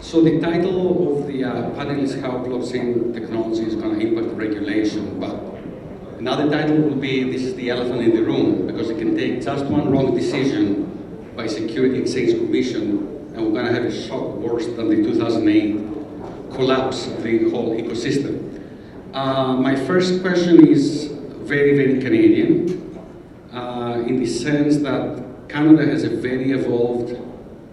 So the title of the panel is how blockchain technology is going to impact regulation, but another title will be this is the elephant in the room, because it can take just one wrong decision by Security Exchange Commission and we're going to have a shock worse than the 2008 collapse of the whole ecosystem. My first question is very, very Canadian, in the sense that Canada has a very evolved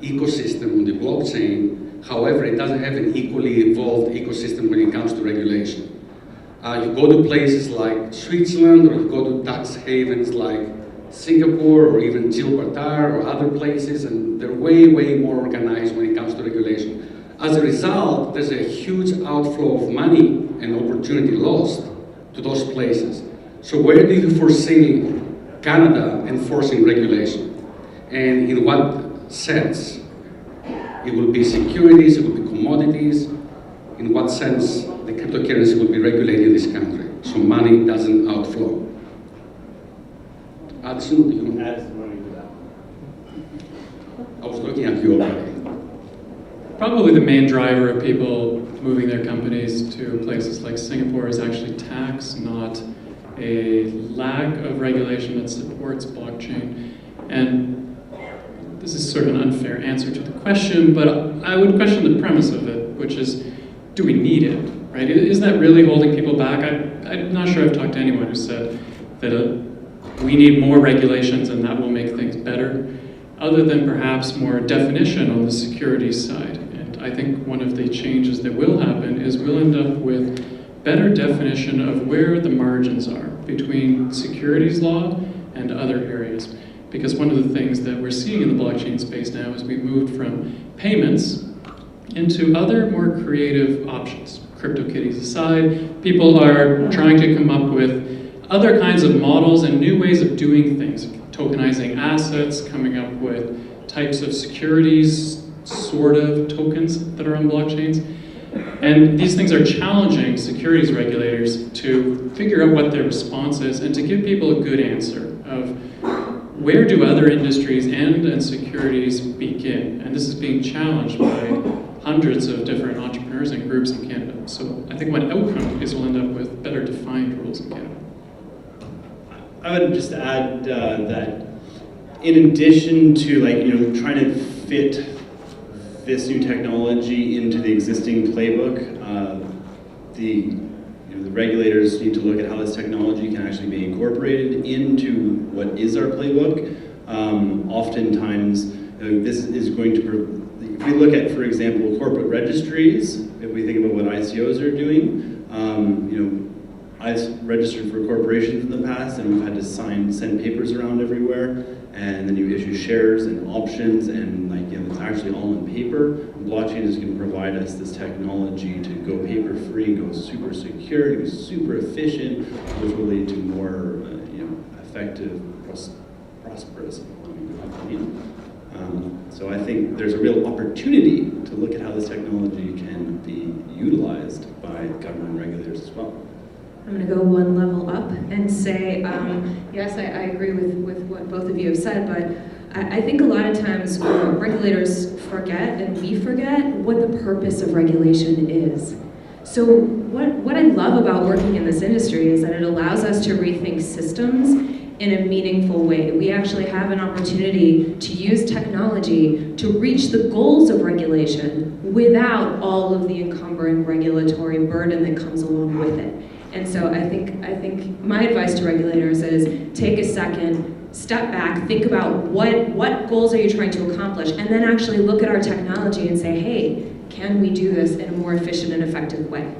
ecosystem on the blockchain. However, it doesn't have an equally evolved ecosystem when it comes to regulation. You go to places like Switzerland, or you go to tax havens like Singapore, or even Gibraltar, or other places, and they're way, way more organized when it comes to regulation. As a result, there's a huge outflow of money and opportunity lost to those places. So where do you foresee Canada enforcing regulation? And in what sense? It will be securities, it will be commodities. In what sense the cryptocurrency will be regulated in this country so money doesn't outflow? Addison, do you want to add some money to that? I was looking at you already. Probably the main driver of people moving their companies to places like Singapore is actually tax, not a lack of regulation that supports blockchain. And this is sort of an unfair answer to the question, but I would question the premise of it, which is, do we need it, right? Is that really holding people back? I'm not sure I've talked to anyone who said that we need more regulations and that will make things better, other than perhaps more definition on the securities side. And I think one of the changes that will happen is we'll end up with better definition of where the margins are between securities law and other areas. Because one of the things that we're seeing in the blockchain space now is we've moved from payments into other more creative options. CryptoKitties aside, people are trying to come up with other kinds of models and new ways of doing things, tokenizing assets, coming up with types of securities, sort of tokens that are on blockchains. And these things are challenging securities regulators to figure out what their response is and to give people a good answer of where do other industries and securities begin. And this is being challenged by hundreds of different entrepreneurs and groups in Canada. So I think one outcome is we'll end up with better defined rules in Canada. I would just add that in addition to trying to fit this new technology into the existing playbook, the regulators need to look at how this technology can actually be incorporated into what is our playbook. Oftentimes, this is going to, if we look at, for example, corporate registries, if we think about what ICOs are doing, I've registered for corporations in the past, and we've had to send papers around everywhere, and then you issue shares and options, and it's actually all on paper. Blockchain is going to provide us this technology to go paper-free, go super secure, go super efficient, which will lead to more, effective, prosperous. So I think there's a real opportunity to look at how this technology can be utilized by government regulators as well. I'm going to go one level up and say, yes, I agree with what both of you have said, but I think a lot of times regulators forget, and we forget, what the purpose of regulation is. So what I love about working in this industry is that it allows us to rethink systems in a meaningful way. We actually have an opportunity to use technology to reach the goals of regulation without all of the encumbering regulatory burden that comes along with it. And so I think my advice to regulators is take a second, step back, think about what goals are you trying to accomplish, and then actually look at our technology and say, hey, can we do this in a more efficient and effective way?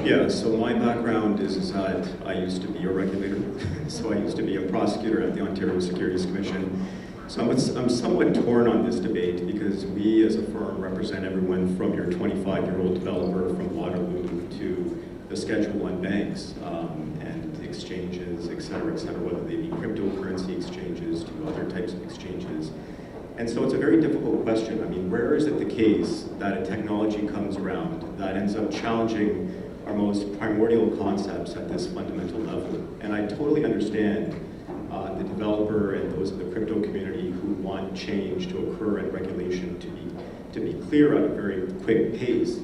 Yeah, so my background is that I used to be a regulator. So I used to be a prosecutor at the Ontario Securities Commission. So I'm somewhat torn on this debate because we as a firm represent everyone from your 25-year-old developer from Waterloo to the Schedule I banks and exchanges, et cetera, whether they be cryptocurrency exchanges to other types of exchanges. And so it's a very difficult question. I mean, where is it the case that a technology comes around that ends up challenging our most primordial concepts at this fundamental level? And I totally understand the developer and those of the crypto community who want change to occur and regulation to clear at a very quick pace.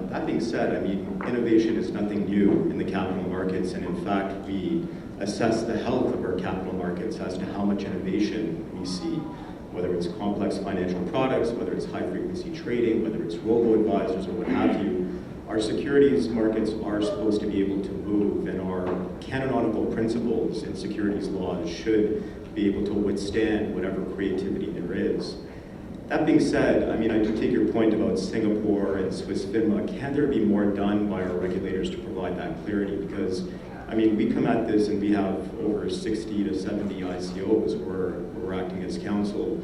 That being said, I mean, innovation is nothing new in the capital markets, and in fact, we assess the health of our capital markets as to how much innovation we see, whether it's complex financial products, whether it's high-frequency trading, whether it's robo-advisors or what have you. Our securities markets are supposed to be able to move, and our canonical principles in securities laws should be able to withstand whatever creativity there is. That being said, I mean, I do take your point about Singapore and Swiss FINMA. Can there be more done by our regulators to provide that clarity? Because, I mean, we come at this and we have over 60 to 70 ICOs where we're acting as counsel.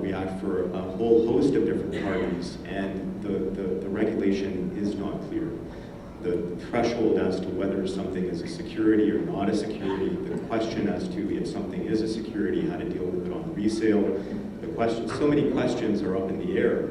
We act for a whole host of different parties, and the regulation is not clear. The threshold as to whether something is a security or not a security, the question as to if something is a security, how to deal with it on resale, so many questions are up in the air.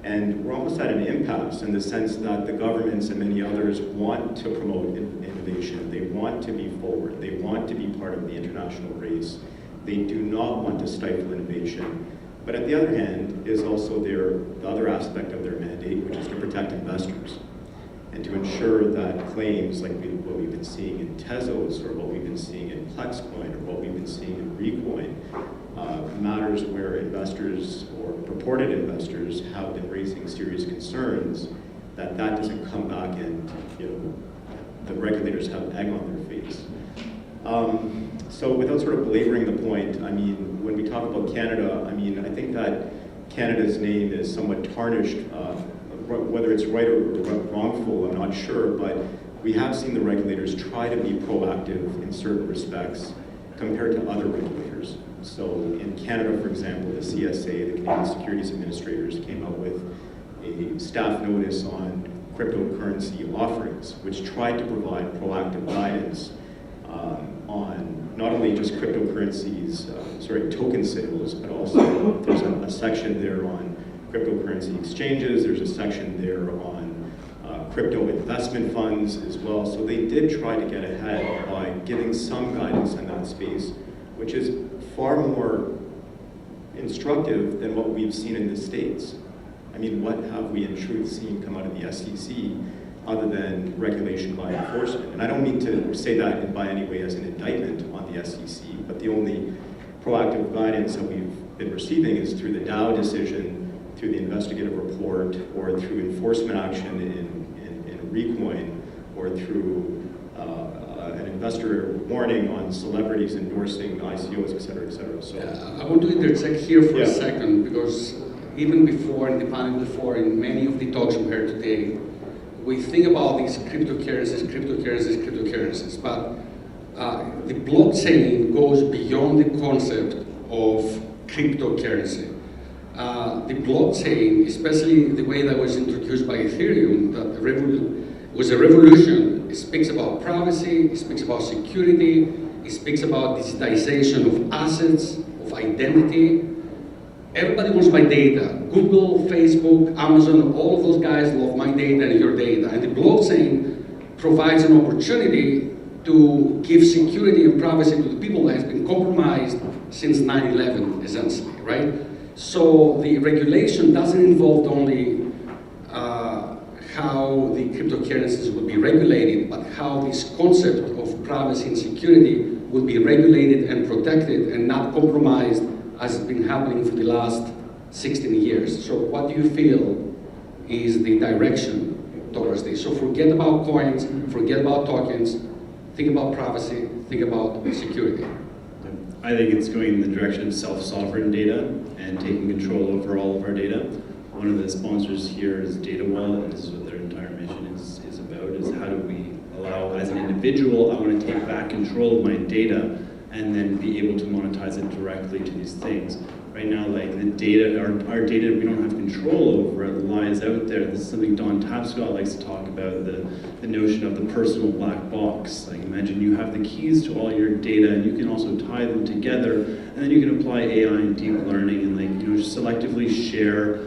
And we're almost at an impasse in the sense that the governments and many others want to promote innovation. They want to be forward. They want to be part of the international race. They do not want to stifle innovation. But at the other hand is also the other aspect of their mandate, which is to protect investors and to ensure that claims like what we've been seeing in Tezos or what we've been seeing in Plexcoin or what we've been seeing in Recoin, matters where investors or purported investors have been raising serious concerns, that doesn't come back and, you know, the regulators have egg on their face. So without sort of belaboring the point, I mean, when we talk about Canada, I mean, I think that Canada's name is somewhat tarnished, whether it's right or wrongful, I'm not sure, but we have seen the regulators try to be proactive in certain respects compared to other regulators. So in Canada, for example, the CSA, the Canadian Securities Administrators, came out with a staff notice on cryptocurrency offerings, which tried to provide proactive guidance on not only just cryptocurrencies, token sales, but also there's a section there on cryptocurrency exchanges, there's a section there on crypto investment funds as well. So they did try to get ahead by giving some guidance in that space, which is far more instructive than what we've seen in the States. I mean, what have we in truth seen come out of the SEC other than regulation by enforcement? And I don't mean to say that by any way as an indictment on the SEC, but the only proactive guidance that we've been receiving is through the Dow decision, through the investigative report, or through enforcement action in Recoin, or through an investor warning on celebrities endorsing ICOs, et cetera, et cetera. So I want to interject here for a second, because even before, in the panel before, in many of the talks we heard today, we think about these cryptocurrencies, but the blockchain goes beyond the concept of cryptocurrency. The blockchain, especially the way that was introduced by Ethereum, that was a revolution. It speaks about privacy, it speaks about security, it speaks about digitization of assets, of identity. Everybody wants my data. Google, Facebook, Amazon, all of those guys love my data and your data. And the blockchain provides an opportunity to give security and privacy to the people that has been compromised since 9/11, essentially, right? So the regulation doesn't involve only how the cryptocurrencies will be regulated, but how this concept of privacy and security will be regulated and protected and not compromised as it's been happening for the last 16 years. So what do you feel is the direction towards this? So forget about coins, forget about tokens, think about privacy, think about security. I think it's going in the direction of self-sovereign data and taking control over all of our data. One of the sponsors here is Data Wallet, and this is what their entire mission is about, is how do we allow, as an individual, I want to take back control of my data and then be able to monetize it directly to these things. Right now, like the data, our data we don't have control over, it lies out there. This is something Don Tapscott likes to talk about, the notion of the personal black box. Like imagine you have the keys to all your data and you can also tie them together, and then you can apply AI and deep learning and just selectively share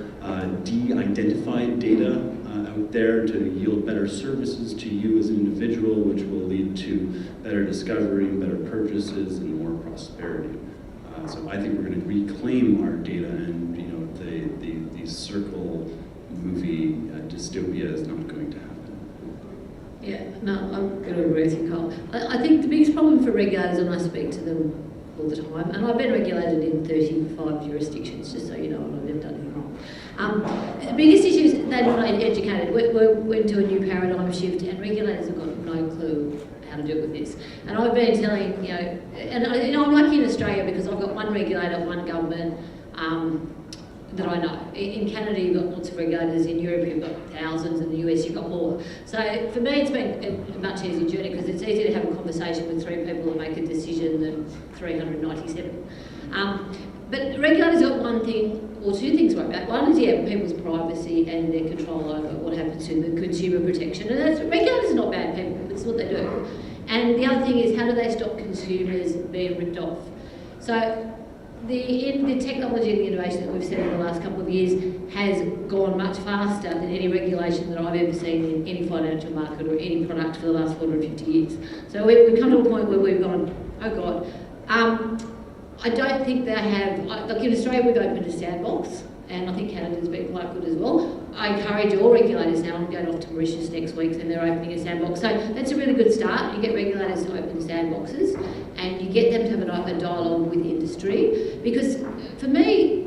de-identified data out there to yield better services to you as an individual, which will lead to better discovery, better purchases, and more prosperity. So I think we're going to reclaim our data, and the circle dystopia is not going to happen. Yeah, no, I'm going to agree with you, Cole. I think the biggest problem for regulators, and I speak to them all the time, and I've been regulated in 35 jurisdictions, just so you know, and I've never done anything wrong. The biggest issue is they're not educated. We're into a new paradigm shift, and regulators have got no clue how to deal with this. And I've been telling, I'm lucky in Australia because I've got one regulator, one government, that I know. In Canada, you've got lots of regulators. In Europe, you've got thousands. In the US, you've got more. So for me, it's been a much easier journey because it's easier to have a conversation with 3 people and make a decision than 397. But regulators got one thing or 2 things right about. One is, people's privacy and their control over what happens to the consumer protection. And regulators are not bad people. That's what they do. And the other thing is, how do they stop consumers being ripped off? So the technology and the innovation that we've seen in the last couple of years has gone much faster than any regulation that I've ever seen in any financial market or any product for the last 450 years. So we've come to a point where we've gone, oh God. I don't think they have, like in Australia we've opened a sandbox, and I think Canada's been quite good as well. I encourage all regulators now, I'm going off to Mauritius next week and they're opening a sandbox. So that's a really good start. You get regulators to open sandboxes and you get them to have a dialogue with the industry, because for me,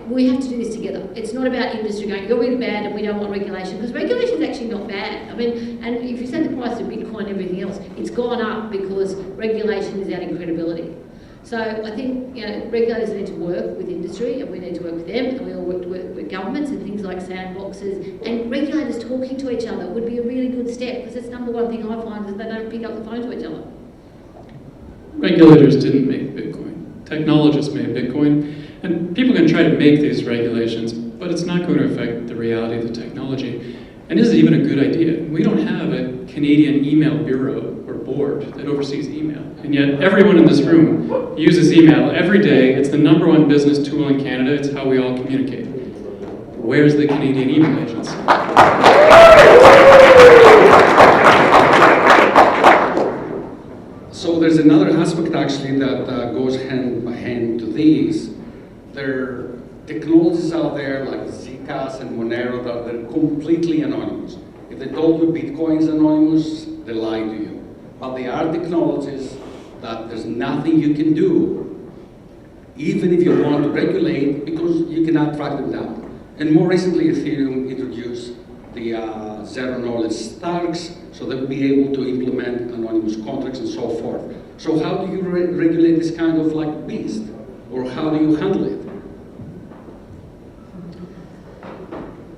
we have to do this together. It's not about industry going, you're really bad and we don't want regulation, because regulation is actually not bad. I mean, and if you say the price of Bitcoin and everything else, it's gone up because regulation is adding credibility. So I think regulators need to work with industry and we need to work with them, and we all work to work with governments and things like sandboxes, and regulators talking to each other would be a really good step, because that's number one thing I find is they don't pick up the phone to each other. Regulators didn't make Bitcoin. Technologists made Bitcoin. And people can try to make these regulations, but it's not going to affect the reality of the technology. And is it even a good idea? We don't have a Canadian email bureau or board that oversees email. And yet everyone in this room uses email every day. It's the #1 business tool in Canada. It's how we all communicate. Where's the Canadian email agency? So there's another aspect actually that goes hand by hand to these. There are technologies out there like Zcash and Monero that they're completely anonymous. If they told you Bitcoin is anonymous, they lie to you. But there are technologies that there's nothing you can do, even if you want to regulate, because you cannot track them down. And more recently, Ethereum introduced the zero-knowledge stacks, so they'll be able to implement anonymous contracts and so forth. So how do you regulate this kind of like beast? Or how do you handle it?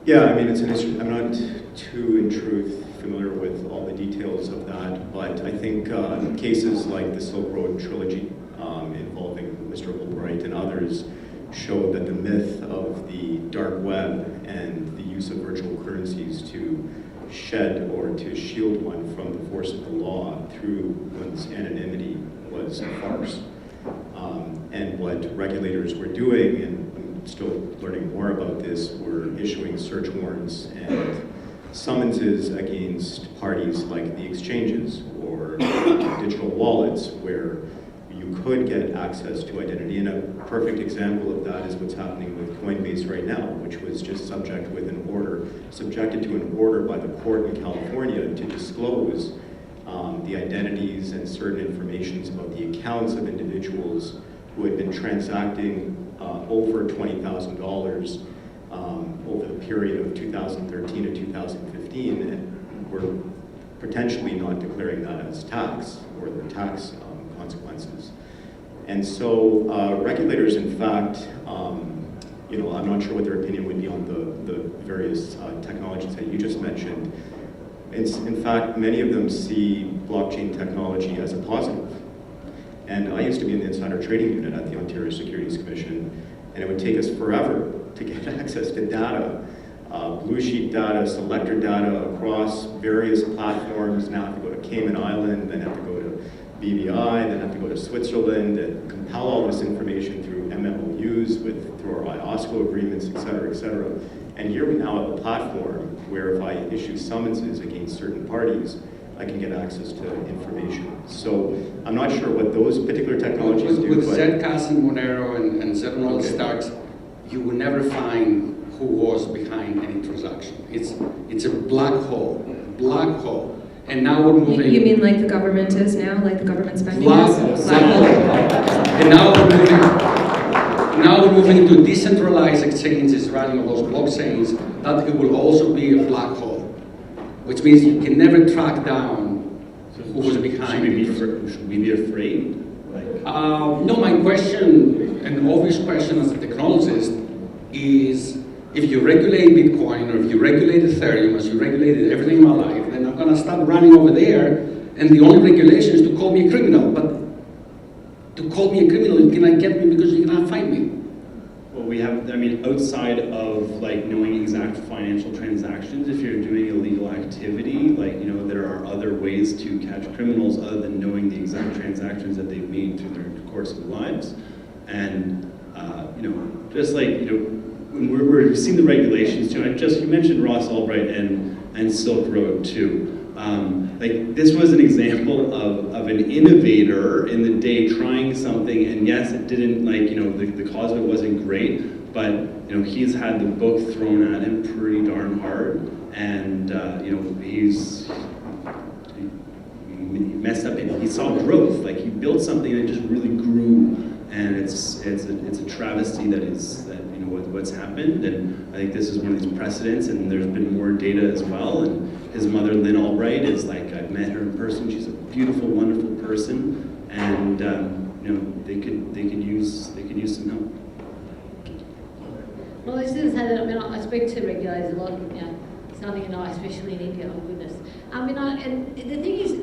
Yeah, I mean, it's an issue. I'm not too, in truth, familiar with all the details of that, but I think cases like the Silk Road Trilogy involving Mr. Albright and others show that the myth of the dark web and the use of virtual currencies to shed or to shield one from the force of the law through one's anonymity was a farce. And what regulators were doing, and I'm still learning more about this, were issuing search warrants and summonses against parties like the exchanges or digital wallets, where you could get access to identity. And a perfect example of that is what's happening with Coinbase right now, which was just subjected to an order by the court in California to disclose the identities and certain informations about the accounts of individuals who had been transacting over $20,000 over the period of 2013 to 2015, and were potentially not declaring that as tax, or the tax consequences. And so regulators, in fact, I'm not sure what their opinion would be on the various technologies that you just mentioned. In fact, many of them see blockchain technology as a positive. And I used to be in the insider trading unit at the Ontario Securities Commission, and it would take us forever to get access to data, blue sheet data, selector data across various platforms. Now I have to go to Cayman Island, then have to go to BVI, then have to go to Switzerland, and compile all this information through MMOUs, through our IOSCO agreements, et cetera, et cetera. And here we now have a platform where if I issue summonses against certain parties, I can get access to information. So I'm not sure what those particular technologies do. With Zcash and Monero and zero-knowledge stacks, you will never find who was behind any transaction. It's a black hole. And now we're moving. You mean like the government is now, like the government spending Black is? hole. And now we're moving to decentralized exchanges running on those blockchains, that it will also be a black hole, which means you can never track down who was behind it. Should we be afraid? No, my question, an obvious question as a technologist, is if you regulate Bitcoin or if you regulate Ethereum as you regulated everything in my life, then I'm going to start running over there, and the only regulation is to call me a criminal. But to call me a criminal, you cannot get me because you cannot find me. Well, we have, I mean, outside of like knowing exact financial transactions, if you're doing illegal activity, like, you know, there are other ways to catch criminals other than knowing the exact transactions that they've made through their course of lives. And, you know, just like, you know, when we're seeing the regulations too, and you mentioned Ross Albright and Silk Road too. Like, this was an example of an innovator in the day trying something, and yes, it didn't, like, you know, the cause of it wasn't great, but, you know, he's had the book thrown at him pretty darn hard, and, you know, he messed up, and he saw growth. Like, he built something that just really grew, and it's a travesty that you know what's happened, and I think this is one of these precedents, and there's been more data as well. And his mother, Lynn Albright, is like, I've met her in person. She's a beautiful, wonderful person, and you know, they could use some help. Well, I was going to say that, I mean, I speak to regulators a lot, you know, Southern and I, especially in India, oh goodness. I mean, and the thing is,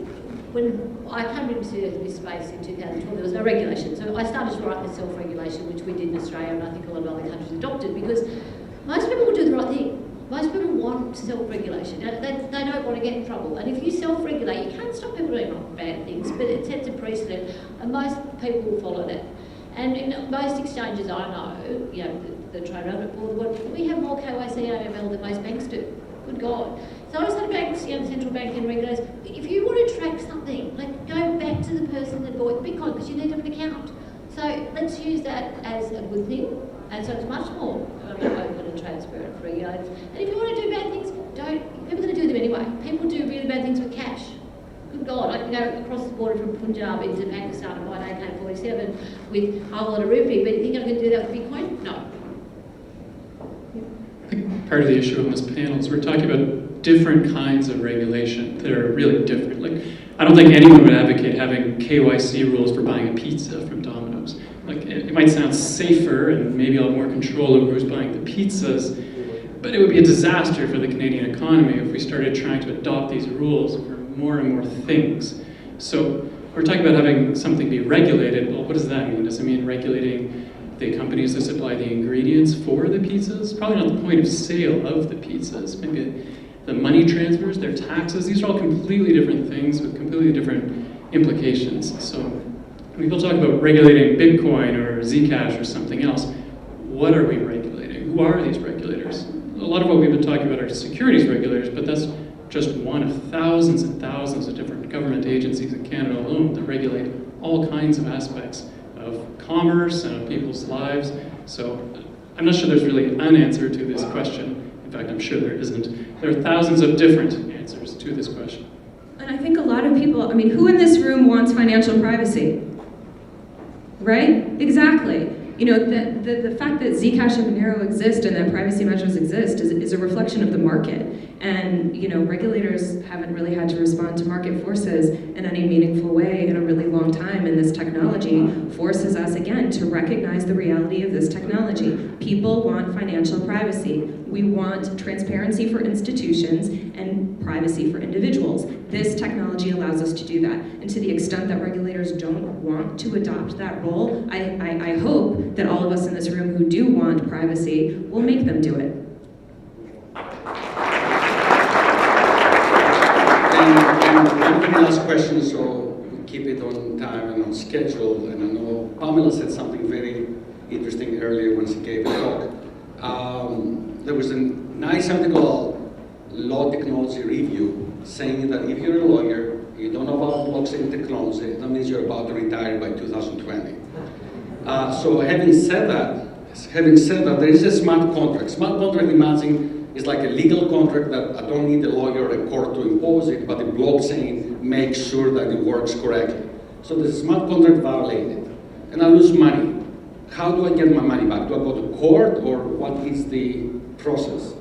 when I came into this space in 2012, there was no regulation. So I started to write the self-regulation, which we did in Australia, and I think a lot of other countries adopted, because most people will do the right thing. Most people want self-regulation. They don't want to get in trouble. And if you self-regulate, you can't stop people doing bad things, but it sets a precedent, and most people will follow that. And in most exchanges I know, you know, the Trade Relevant Board, we have more KYC AML than most banks do. Good God. So I say to banks, you know, the central bank and regulators, if you want to track something, like, go back to the person that bought Bitcoin, because you need to have an account. So let's use that as a good thing. And so it's much more open and transparent for regulators. And if you want to do bad things, don't. People are going to do them anyway. People do really bad things with cash. Good God, I can go across the border from Punjab into Pakistan and buy an AK-47 with a whole lot of rupee, but you think I can do that with Bitcoin? No. I think part of the issue on this panel is we're talking about different kinds of regulation that are really different. Like, I don't think anyone would advocate having KYC rules for buying a pizza from Domino's. Like, it might sound safer and maybe I'll have more control over who's buying the pizzas, but it would be a disaster for the Canadian economy if we started trying to adopt these rules for more and more things. So we're talking about having something be regulated. Well, what does that mean? Does it mean regulating the companies that supply the ingredients for the pizzas? Probably not the point of sale of the pizzas. Maybe the money transfers, their taxes. These are all completely different things with completely different implications. So when people talk about regulating Bitcoin or Zcash or something else, what are we regulating? Who are these regulators? A lot of what we've been talking about are securities regulators, but that's just one of thousands and thousands of different government agencies in Canada alone that regulate all kinds of aspects of commerce and of people's lives. So I'm not sure there's really an answer to this question. In fact, I'm sure there isn't. There are thousands of different answers to this question. And I think a lot of people, I mean, who in this room wants financial privacy? Right? Exactly. You know, the fact that Zcash and Monero exist and that privacy measures exist is a reflection of the market. And, you know, regulators haven't really had to respond to market forces in any meaningful way in a really long time, and this technology forces us, again, to recognize the reality of this technology. People want financial privacy. We want transparency for institutions and privacy for individuals. This technology allows us to do that. And to the extent that regulators don't want to adopt that role, I hope that all of us in this room who do want privacy will make them do it. And one very last question, so we keep it on time and on schedule. And I know Pamela said something very interesting earlier when she gave a talk. There was a nice article, Law Technology Review, saying that if you're a lawyer, you don't know about blockchain technology, that means you're about to retire by 2020. So having said that, Having said that, there is a smart contract. Smart contract, imagine, is like a legal contract that I don't need a lawyer or a court to impose it, but the blockchain makes sure that it works correctly. So the smart contract violated, and I lose money. How do I get my money back? Do I go to court, or what is the process?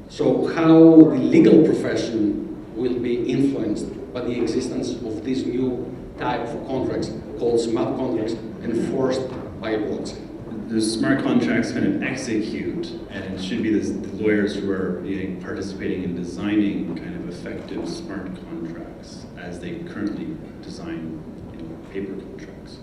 So how the legal profession will be influenced by the existence of this new type of contracts called smart contracts enforced by a blockchain. The smart contracts kind of execute, and it should be the lawyers who are participating in designing kind of effective smart contracts as they currently design paper contracts.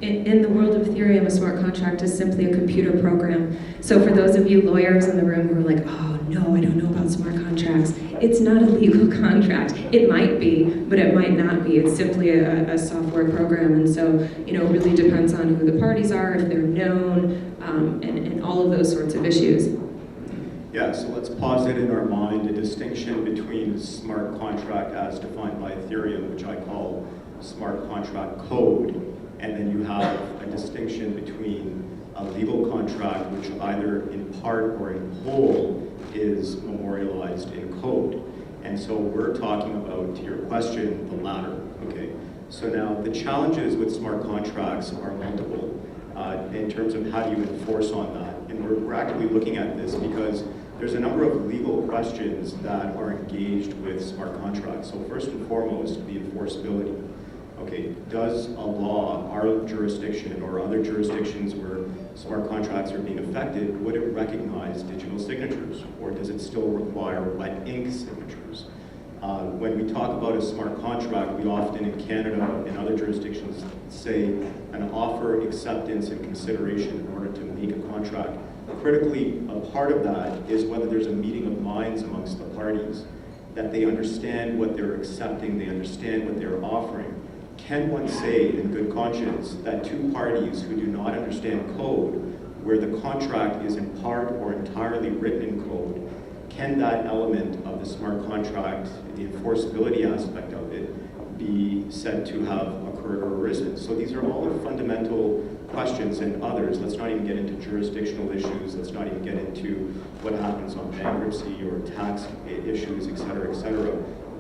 In the world of Ethereum, a smart contract is simply a computer program. So for those of you lawyers in the room who are like, oh no, I don't know about smart contracts, it's not a legal contract. It might be, but it might not be. It's simply a software program. And so, it really depends on who the parties are, if they're known, and all of those sorts of issues. Yeah, so let's posit in our mind a distinction between smart contract as defined by Ethereum, which I call smart contract code, and then you have a distinction between a legal contract, which either in part or in whole is memorialized in code. And so we're talking about, to your question, the latter, okay? So now the challenges with smart contracts are multiple in terms of how do you enforce on that. And we're actively looking at this because there's a number of legal questions that are engaged with smart contracts. So first and foremost, the enforceability. Okay, does a law, our jurisdiction or other jurisdictions where smart contracts are being affected, would it recognize digital signatures, or does it still require wet ink signatures? When we talk about a smart contract, we often in Canada and other jurisdictions say an offer, acceptance, and consideration in order to make a contract. Critically, a part of that is whether there's a meeting of minds amongst the parties, that they understand what they're accepting, they understand what they're offering. Can one say in good conscience that two parties who do not understand code, where the contract is in part or entirely written in code, can that element of the smart contract, the enforceability aspect of it, be said to have occurred or arisen? So these are all fundamental questions, and others. Let's not even get into jurisdictional issues. Let's not even get into what happens on bankruptcy or tax issues, et cetera,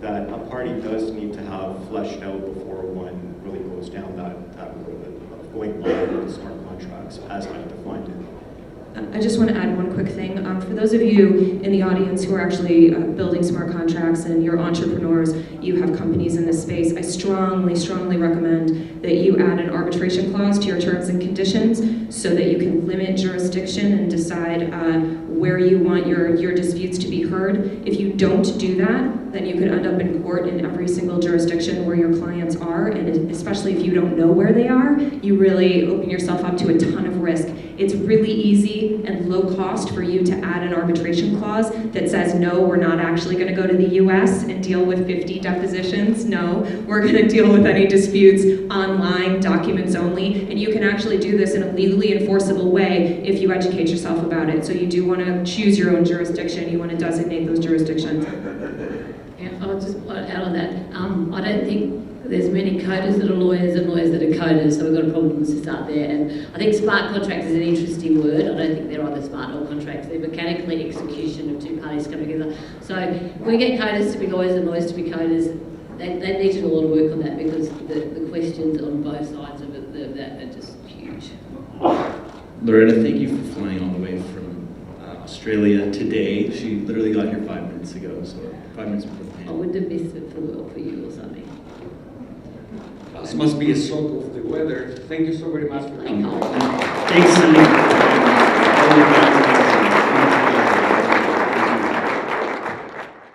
that a party does need to have fleshed out before one really goes down that road of going live with the smart contracts as I defined it. I just want to add one quick thing. For those of you in the audience who are actually building smart contracts and you're entrepreneurs, you have companies in this space, I strongly, strongly recommend that you add an arbitration clause to your terms and conditions so that you can limit jurisdiction and decide where you want your disputes to be heard. If you don't do that, then you could end up in court in every single jurisdiction where your clients are, and especially if you don't know where they are, you really open yourself up to a ton of risk. It's really easy and low cost for you to add an arbitration clause that says, no, we're not actually going to go to the US and deal with 50 depositions. No, we're going to deal with any disputes online, documents only, and you can actually do this in a legally enforceable way if you educate yourself about it. So you do want to choose your own jurisdiction. You want to designate those jurisdictions. Yeah, I'll just add on that. I don't think there's many coders that are lawyers and lawyers that are coders, so we've got a problem to start there. And I think smart contracts is an interesting word. I don't think they're either smart or contracts. They're mechanically execution of two parties coming together. So when we get coders to be lawyers and lawyers to be coders, they need to do a lot of work on that because the questions on both sides of it that are just huge. Loretta, thank you for flying all the way from Australia today. She literally got here 5 minutes ago, so 5 minutes before. I wouldn't have missed it for you or something. This must be a shock of the weather. Thank you so very much for coming. Thanks, Sunny.